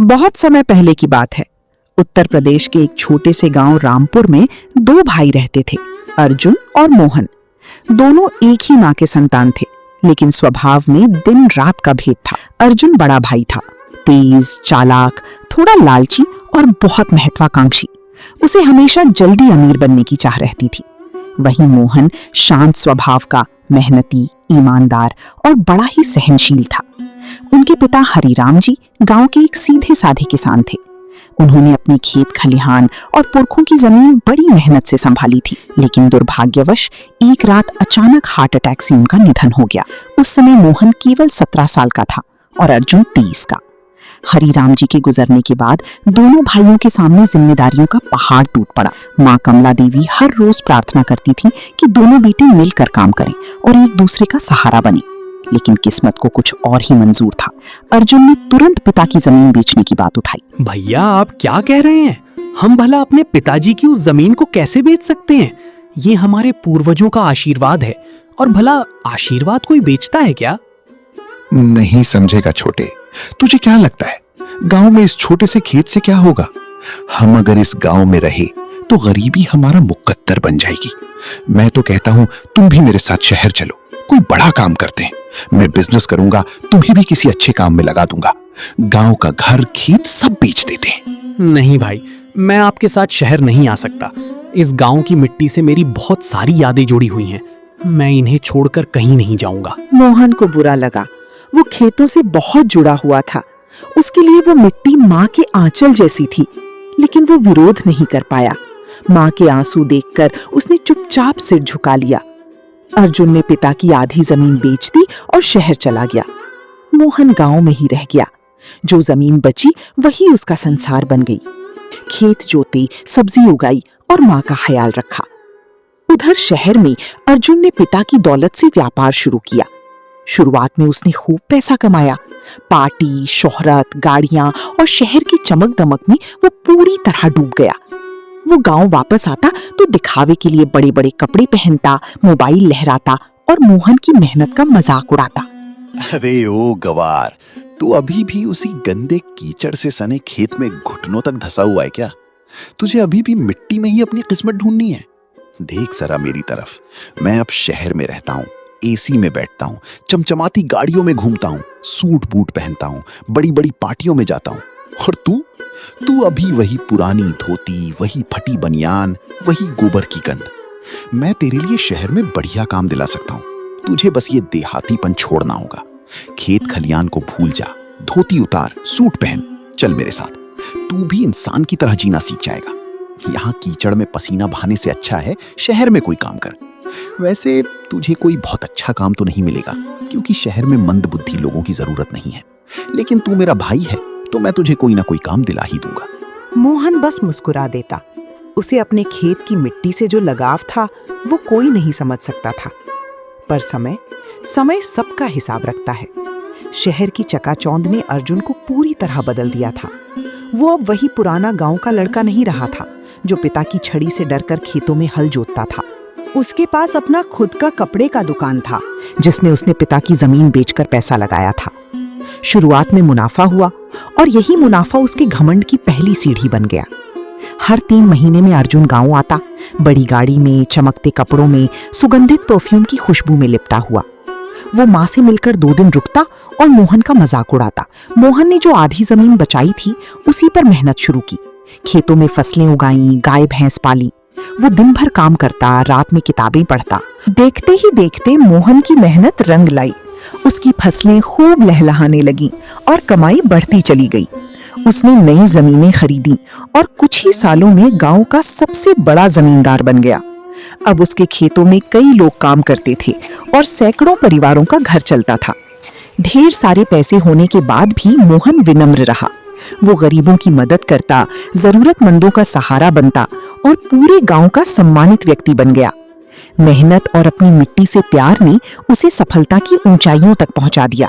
बहुत समय पहले की बात है। उत्तर प्रदेश के एक छोटे से गांव रामपुर में दो भाई रहते थे, अर्जुन और मोहन। दोनों एक ही मां के संतान थे, लेकिन स्वभाव में दिन रात का भेद था। अर्जुन बड़ा भाई था, तेज, चालाक, थोड़ा लालची और बहुत महत्वाकांक्षी। उसे हमेशा जल्दी अमीर बनने की चाह रहती थी। वहीं मोहन शांत स्वभाव का, मेहनती, ईमानदार और बड़ा ही सहनशील था। उनके पिता हरिराम जी गांव के एक सीधे साधे किसान थे। उन्होंने अपने खेत खलिहान और पुरखों की जमीन बड़ी मेहनत से संभाली थी, लेकिन दुर्भाग्यवश एक रात अचानक हार्ट अटैक से उनका निधन हो गया। उस समय मोहन केवल 17 साल का था और अर्जुन 30 का। हरिराम जी के गुजरने के बाद दोनों भाइयों के सामने जिम्मेदारियों का पहाड़ टूट पड़ा। माँ कमला देवी हर रोज प्रार्थना करती थी कि दोनों बेटे मिलकर काम करें और एक दूसरे का सहारा बने, लेकिन किस्मत को कुछ और ही मंजूर था। अर्जुन ने तुरंत पिता की जमीन बेचने की बात उठाई। भैया, आप क्या कह रहे हैं? हम भला अपने पिताजी की उस जमीन को कैसे बेच सकते हैं? ये हमारे पूर्वजों का आशीर्वाद है, और भला आशीर्वाद कोई बेचता है क्या? नहीं समझेगा छोटे, तुझे क्या लगता है गांव में इस छोटे से खेत से क्या होगा? हम अगर इस गांव में रहे तो गरीबी हमारा मुकद्दर बन जाएगी। मैं तो कहता हूं तुम भी मेरे साथ शहर चलो, कोई बड़ा काम करते हैं। मैं बिजनेस करूंगा, तुम्हें भी किसी अच्छे काम में लगा दूंगा। गांव का घर खेत सब बेच देते हैं। नहीं भाई, मैं आपके साथ शहर नहीं आ सकता। इस गांव की मिट्टी से मेरी बहुत सारी यादें जुड़ी हुई हैं। मैं इन्हें छोड़कर कहीं नहीं जाऊंगा। मोहन को बुरा लगा। वो खेतों से बहुत जुड़ा हुआ था। उसके लिए वो मिट्टी माँ के आंचल जैसी थी, लेकिन वो विरोध नहीं कर पाया। माँ के आंसू देखकर उसने चुपचाप सिर झुका लिया। अर्जुन ने पिता की आधी जमीन बेच दी और शहर चला गया। मोहन गांव में ही रह गया। जो जमीन बची वही उसका संसार बन गई। खेत जोते, सब्जी उगाई और माँ का ख्याल रखा। उधर शहर में अर्जुन ने पिता की दौलत से व्यापार शुरू किया। शुरुआत में उसने खूब पैसा कमाया। पार्टी, शोहरत, गाड़ियां और शहर की चमक दमक में वो पूरी तरह डूब गया। वो गांव वापस आता तो दिखावे के लिए बड़े बड़े कपड़े पहनता, मोबाइल लहराता और मोहन की मेहनत का मजाक उड़ाता। अरे ओ गवार, तू अभी भी उसी गंदे कीचड़ से सने खेत में घुटनों तक धंसा हुआ है क्या? तुझे अभी भी मिट्टी में ही अपनी किस्मत ढूंढनी है? देख जरा मेरी तरफ। मैं अब शहर में रहता हूँ, एसी में बैठता हूँ, चमचमाती गाड़ियों में घूमता हूँ, सूट बूट पहनता हूँ, बड़ी बड़ी पार्टियों में जाता हूँ। और तू अभी वही पुरानी धोती, वही फटी बनियान, वही गोबर की गंध। मैं तेरे लिए शहर में बढ़िया काम दिला सकता हूँ। तुझे बस ये देहातीपन छोड़ना होगा। खेत खलियान को भूल जा, धोती उतार, सूट पहन, चल मेरे साथ। तू भी इंसान की तरह जीना सीख जाएगा। यहाँ कीचड़ में पसीना बहाने से अच्छा है शहर में कोई काम कर। वैसे तुझे कोई बहुत अच्छा काम तो नहीं मिलेगा, क्योंकि शहर में मंदबुद्धि लोगों की जरूरत नहीं है, लेकिन तू मेरा भाई है तो मैं तुझे कोई ना कोई काम दिला ही दूंगा। मोहन बस मुस्कुरा देता। उसे अपने खेत की मिट्टी से जो लगाव था वो कोई नहीं समझ सकता था। पर समय सबका हिसाब रखता है। शहर की चकाचौंध ने अर्जुन को पूरी तरह बदल दिया था। वो अब वही पुराना गांव का लड़का नहीं रहा था जो पिता की छड़ी से डरकर खेतों में हल जोतता था। उसके पास अपना खुद का कपड़े का दुकान था, जिसने उसने पिता की जमीन बेचकर पैसा लगाया था। शुरुआत में मुनाफा हुआ और यही मुनाफा उसके घमंड की पहली सीढ़ी बन गया। हर 3 महीने में अर्जुन गांव आता, बड़ी गाड़ी में, चमकते कपड़ों में, सुगंधित परफ्यूम की खुशबू में लिपटा हुआ। वो माँ से मिलकर 2 दिन रुकता और मोहन का मजाक उड़ाता। मोहन ने जो आधी जमीन बचाई थी उसी पर मेहनत शुरू की। खेतों में फसलें उगाई, गाय भैंस पाली। वो दिन भर काम करता, रात में किताबें पढ़ता। देखते ही देखते मोहन की मेहनत रंग लाई। उसकी फसलें खूब लहलहाने लगीं और कमाई बढ़ती चली गई। उसने नई जमीनें खरीदी और कुछ ही सालों में गांव का सबसे बड़ा जमींदार बन गया। अब उसके खेतों में कई लोग काम करते थे और सैकड़ों परिवारों का घर चलता था। ढेर सारे पैसे होने के बाद भी मोहन विनम्र रहा। वो गरीबों की मदद करता, जरूरतमंदों का सहारा बनता और पूरे गांव का सम्मानित व्यक्ति बन गया। मेहनत और अपनी मिट्टी से प्यार ने उसे सफलता की ऊंचाइयों तक पहुंचा दिया।